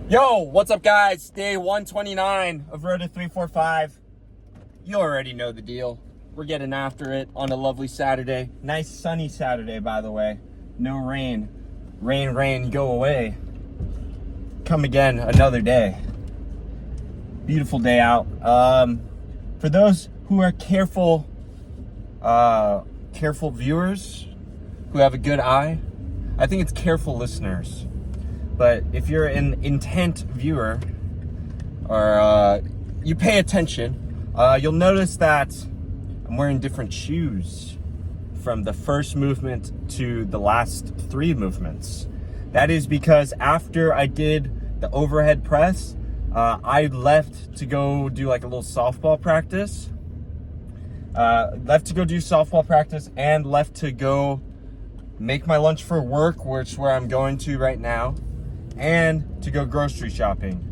Yo, what's up guys? Day 129 of Road to 345. You already know the deal. We're getting after it on a lovely Saturday. Nice sunny Saturday, by the way. No rain. Rain, go away. Come again another day. Beautiful day out. For those who are careful viewers, who have a good eye, I think it's careful listeners. But if you're an intent viewer, or you pay attention, you'll notice that I'm wearing different shoes from the first movement to the last three movements. That is because after I did the overhead press, I left to go do like a little softball practice. Left to go do softball practice and left to go make my lunch for work, which is where I'm going to right now, and to go grocery shopping.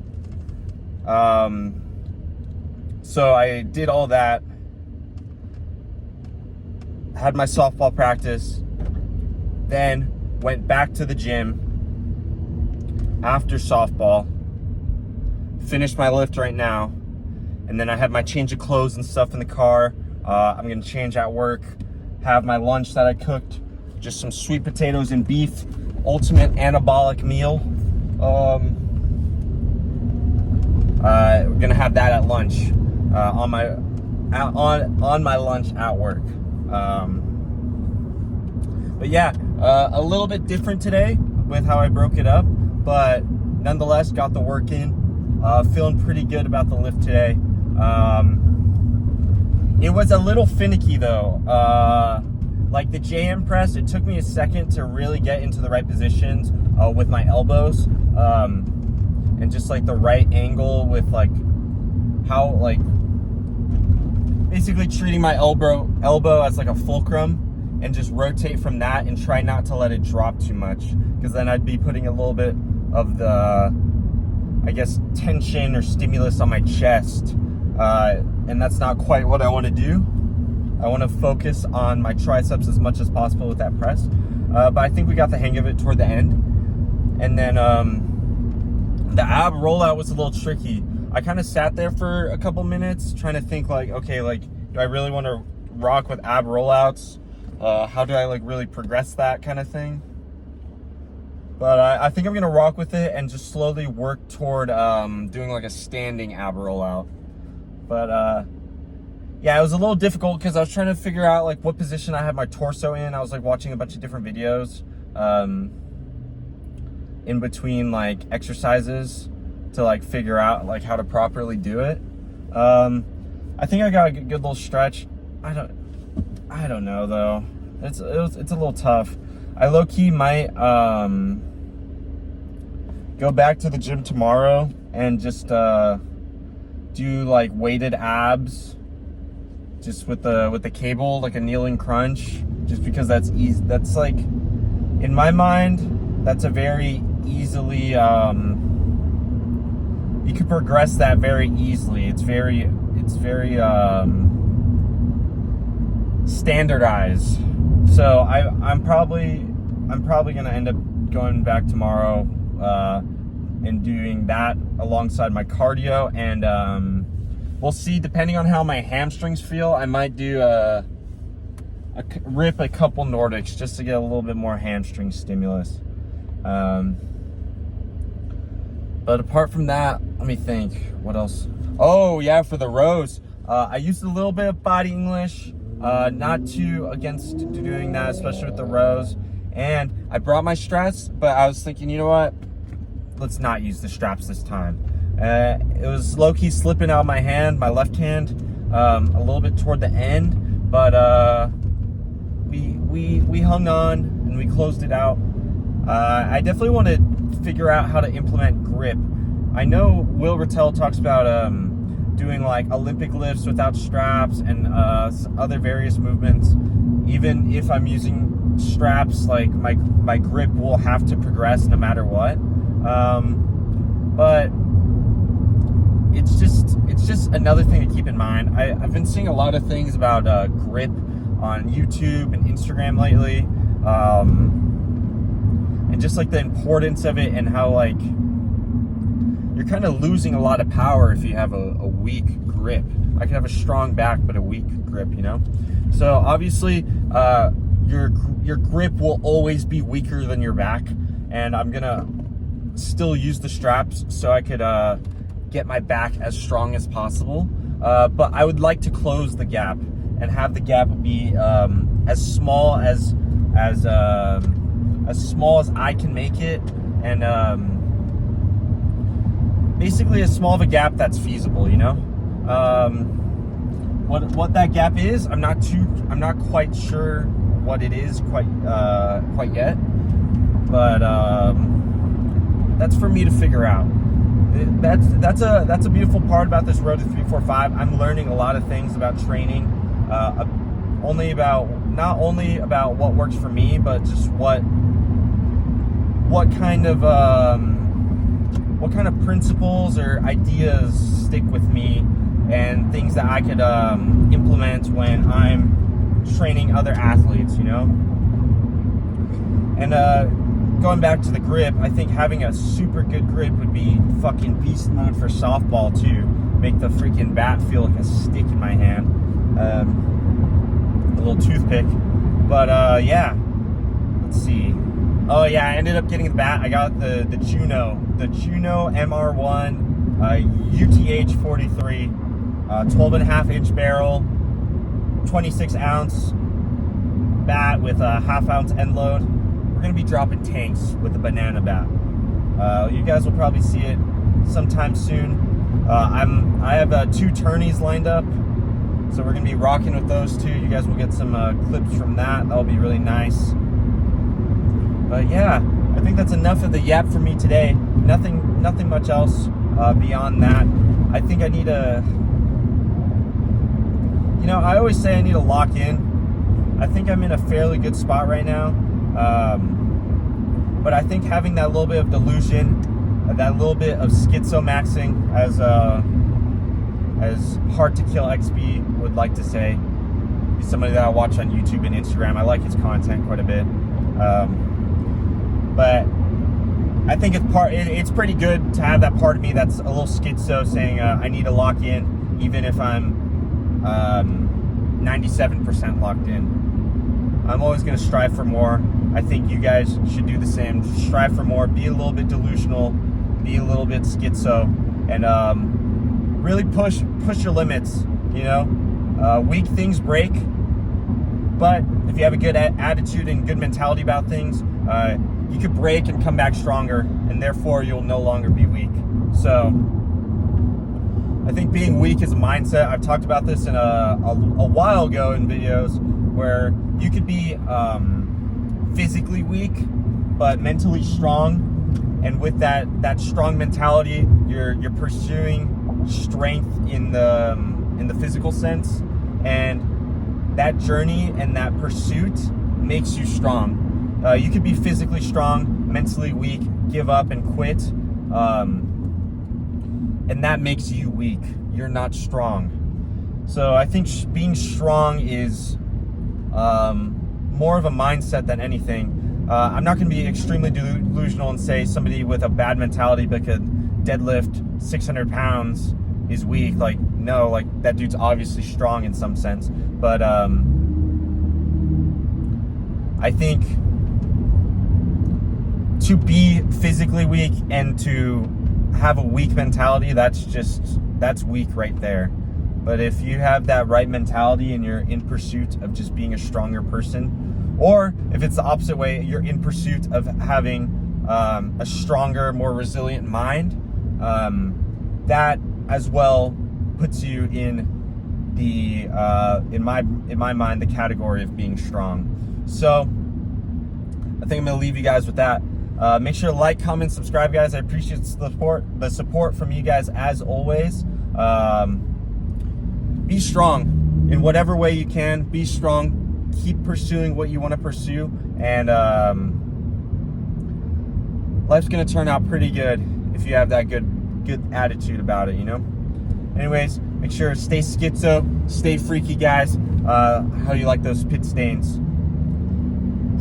So I did all that, had my softball practice, then went back to the gym after softball, finished my lift right now, and then I had my change of clothes and stuff in the car. I'm gonna change at work, have my lunch that I cooked, just some sweet potatoes and beef, ultimate anabolic meal. We're gonna have that at lunch, on my lunch at work. But yeah, a little bit different today with how I broke it up, but nonetheless got the work in. Feeling pretty good about the lift today. It was a little finicky though. Like the JM press, it took me a second to really get into the right positions with my elbows, and just like the right angle with like how, like, basically treating my elbow as like a fulcrum and just rotate from that and try not to let it drop too much, because then I'd be putting a little bit of the, I guess, tension or stimulus on my chest, and that's not quite what I want to do. I want to focus on my triceps as much as possible with that press, but I think we got the hang of it toward the end. And then the ab rollout was a little tricky. I kind of sat there for a couple minutes trying to think like, okay, like, do I really want to rock with ab rollouts? How do I like really progress that kind of thing? But I think I'm gonna rock with it and just slowly work toward doing like a standing ab rollout. But yeah, it was a little difficult because I was trying to figure out like what position I had my torso in. I was like watching a bunch of different videos in between like exercises to like figure out like how to properly do it. I think I got a good little stretch. I don't know though. It's a little tough. I low-key might go back to the gym tomorrow and just do like weighted abs, just with the cable, like a kneeling crunch, just because that's easy. That's like, in my mind, that's a very easily, you could progress that very easily. It's very standardized. So I'm probably gonna end up going back tomorrow and doing that alongside my cardio, and we'll see, depending on how my hamstrings feel, I might do rip a couple Nordics just to get a little bit more hamstring stimulus. But apart from that, let me think, what else? Oh yeah, for the rows, I used a little bit of body English, not too against doing that, especially with the rows. And I brought my straps, but I was thinking, you know what? Let's not use the straps this time. It was low-key slipping out of my hand, my left hand, a little bit toward the end, but we hung on and we closed it out. I definitely want to figure out how to implement grip. I know Will Rattel talks about doing like Olympic lifts without straps and other various movements. Even if I'm using straps, like my grip will have to progress no matter what. But it's just another thing to keep in mind. I've been seeing a lot of things about grip on YouTube and Instagram lately, and just like the importance of it, and how like you're kind of losing a lot of power if you have a weak grip. I could have a strong back, but a weak grip, you know? So obviously, your grip will always be weaker than your back, and I'm gonna still use the straps so I could get my back as strong as possible. But I would like to close the gap and have the gap be as small as small as I can make it, and basically as small of a gap that's feasible, you know? What that gap is, I'm not quite sure what it is quite yet, but that's for me to figure out. That's a beautiful part about this Road to 345. I'm learning a lot of things about training, not only about what works for me, but just what kind of principles or ideas stick with me, and things that I could implement when I'm training other athletes, you know? And going back to the grip, I think having a super good grip would be fucking beast mode for softball too. Make the freaking bat feel like a stick in my hand. A little toothpick. But yeah, let's see. Oh yeah, I ended up getting the bat. I got the Juno MR1 UTH 43, 12.5 inch barrel, 26 ounce bat with a 1/2 ounce end load. We're gonna be dropping tanks with the banana bat. You guys will probably see it sometime soon. I have 2 tourneys lined up, so we're gonna be rocking with those 2. You guys will get some clips from that. That'll be really nice. But yeah, I think that's enough of the yap for me today. Nothing much else beyond that. I think I need to, you know, I always say I need to lock in. I think I'm in a fairly good spot right now. But I think having that little bit of delusion, that little bit of schizomaxing, as Hard to Kill XB would like to say. He's somebody that I watch on YouTube and Instagram. I like his content quite a bit. But I think it's pretty good to have that part of me that's a little schizo saying I need to lock in, even if I'm 97% locked in. I'm always going to strive for more. I think you guys should do the same. Strive for more. Be a little bit delusional. Be a little bit schizo, and really push your limits. You know, weak things break, but if you have a good attitude and good mentality about things, you could break and come back stronger, and therefore you'll no longer be weak. So I think being weak is a mindset. I've talked about this in a while ago in videos, where you could be physically weak but mentally strong, and with that strong mentality, you're pursuing strength in the physical sense, and that journey and that pursuit makes you strong. You could be physically strong, mentally weak, give up and quit, and that makes you weak. You're not strong. So I think being strong is more of a mindset than anything. I'm not going to be extremely delusional and say somebody with a bad mentality but could deadlift 600 pounds is weak. Like, no, like that dude's obviously strong in some sense. But I think to be physically weak and to have a weak mentality, that's weak right there. But if you have that right mentality and you're in pursuit of just being a stronger person, or if it's the opposite way, you're in pursuit of having a stronger, more resilient mind, that as well puts you in the in my mind, the category of being strong. So I think I'm gonna leave you guys with that. Make sure to like, comment, subscribe, guys. I appreciate the support from you guys as always. Be strong in whatever way you can. Be strong. Keep pursuing what you want to pursue, and life's gonna turn out pretty good if you have that good attitude about it, you know. Anyways, make sure to stay schizo, stay freaky, guys. How you like those pit stains?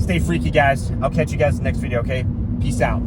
Stay freaky, guys. I'll catch you guys in the next video. Okay, peace out.